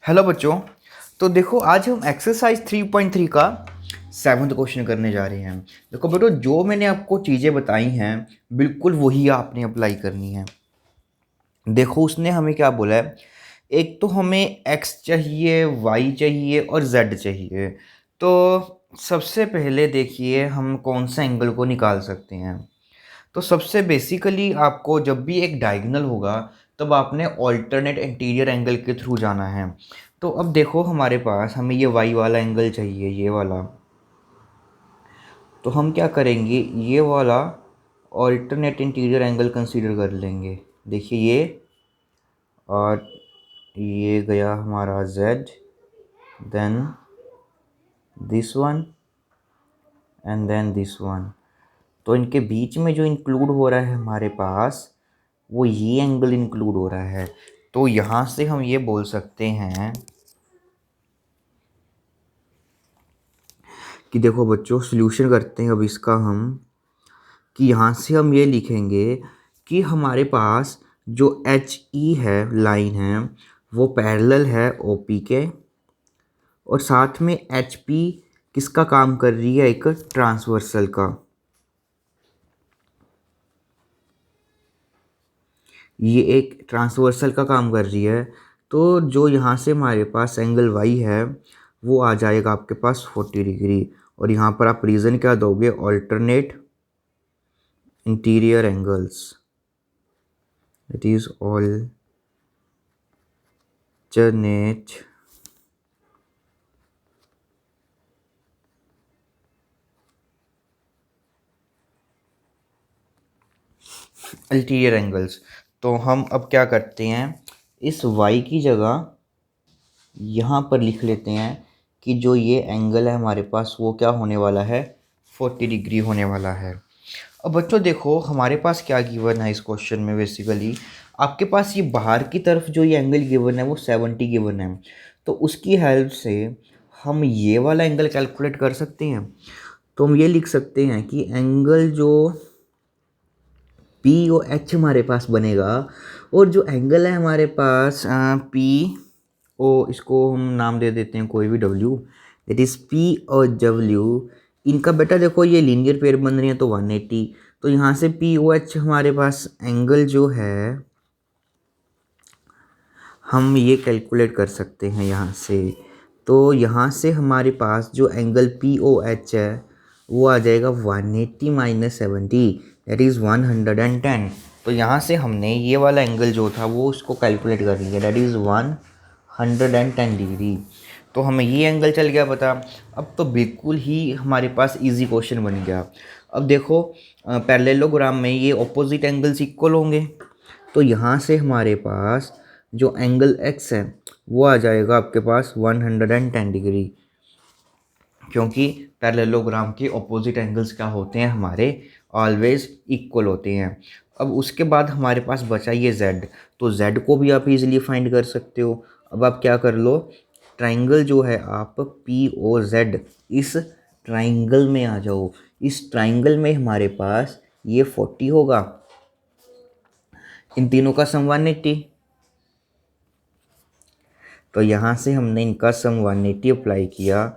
Hello बच्चों। तो देखो आज हम एक्सरसाइज 3.3 का 7वां क्वेश्चन करने जा रहे हैं। देखो बेटो, जो मैंने आपको चीज़ें बताई हैं बिल्कुल वही आपने अप्लाई करनी है। देखो उसने हमें क्या बोला है, एक तो हमें x चाहिए, y चाहिए और z चाहिए। तो सबसे पहले देखिए हम कौन सा एंगल को निकाल सकते हैं। तो सबसे बेसिकली आपको जब भी एक डायगोनल होगा तब आपने ऑल्टरनेट इंटीरियर एंगल के थ्रू जाना है। तो अब देखो हमारे पास हमें ये वाई वाला एंगल चाहिए, ये वाला। तो हम क्या करेंगे, ये वाला ऑल्टरनेट इंटीरियर एंगल कंसीडर कर लेंगे। देखिए ये, और ये गया हमारा z, then this one and then this one. तो इनके बीच में जो इंक्लूड हो रहा है हमारे पास, वो ये एंगल इंक्लूड हो रहा है। तो यहाँ से हम ये बोल सकते हैं कि देखो बच्चों, सॉल्यूशन करते हैं अब इसका हम, कि यहाँ से हम ये लिखेंगे कि हमारे पास जो एच ई है, लाइन है, वो पैरेलल है ओ पी के, और साथ में एच पी किसका काम कर रही है, एक ट्रांसवर्सल का। ये एक ट्रांसवर्सल का काम कर रही है। तो जो यहाँ से हमारे पास एंगल वाई है वो आ जाएगा आपके पास 40 डिग्री। और यहाँ पर आप रीज़न क्या दोगे, alternate interior angles, it is alternate interior angles. तो हम अब क्या करते हैं, इस y की जगह यहाँ पर लिख लेते हैं कि जो ये एंगल है हमारे पास वो क्या होने वाला है, 40 डिग्री होने वाला है। अब बच्चों देखो हमारे पास क्या गिवन है इस क्वेश्चन में, बेसिकली आपके पास ये बाहर की तरफ जो ये एंगल गिवन है वो 70 गिवन है। तो उसकी हेल्प से हम ये वाला एंगल कैलकुलेट कर सकते हैं। तो हम ये लिख सकते हैं कि एंगल जो पी ओ एच हमारे पास बनेगा, और जो एंगल है हमारे पास पी ओ, इसको हम नाम दे देते हैं कोई भी डब्ल्यू, दैट इज़ पी और डब्ल्यू। इनका बेटा देखो ये लीनियर पेयर बन रही है तो 180। तो यहाँ से पी ओ एच हमारे पास एंगल जो है हम ये कैलकुलेट कर सकते हैं यहाँ से। तो यहाँ से हमारे पास जो एंगल पी ओ एच है वो आ जाएगा 180 माइनस 70, दैट इज़ 110। तो यहाँ से हमने ये वाला एंगल जो था वो उसको कैलकुलेट कर लिया, दैट इज़ 110 डिग्री। तो हमें ये एंगल चल गया पता। अब तो बिल्कुल ही हमारे पास इजी क्वेश्चन बन गया। अब देखो पैरेललोग्राम में ये ऑपोजिट एंगल्स इक्वल होंगे। तो यहाँ से हमारे पास जो एंगल x है वो आ जाएगा आपके पास 110 डिग्री, क्योंकि पैरेललोग्राम के ऑपोजिट एंगल्स क्या होते हैं हमारे, ऑलवेज इक्वल होते हैं। अब उसके बाद हमारे पास बचा ये z। तो z को भी आप इजीली फाइंड कर सकते हो। अब आप क्या कर लो, ट्राइंगल जो है आप पी ओ जेड, इस ट्राइंगल में आ जाओ। इस ट्राइंगल में हमारे पास ये 40 होगा, इन तीनों का सम 180। तो यहाँ से हमने इनका सम 180 अप्लाई किया,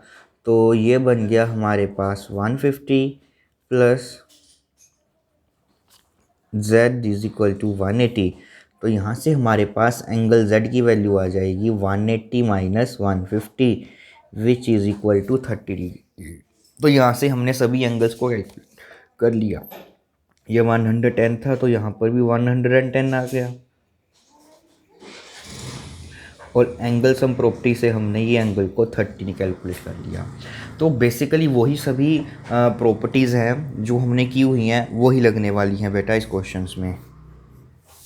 तो ये बन गया हमारे पास 150 plus z is equal to 180। तो यहाँ से हमारे पास एंगल z की वैल्यू आ जाएगी 180 minus 150, which is equal to 30 degree. तो यहाँ से हमने सभी एंगल्स को कैलकुलेट कर लिया। ये 110 था तो यहाँ पर भी 110 आ गया, और एंगल सम प्रॉपर्टी से हमने ये एंगल को 30 कैलकुलेट कर लिया। तो बेसिकली वही सभी प्रॉपर्टीज़ हैं जो हमने की हुई हैं, वही लगने वाली हैं बेटा इस क्वेश्चंस में।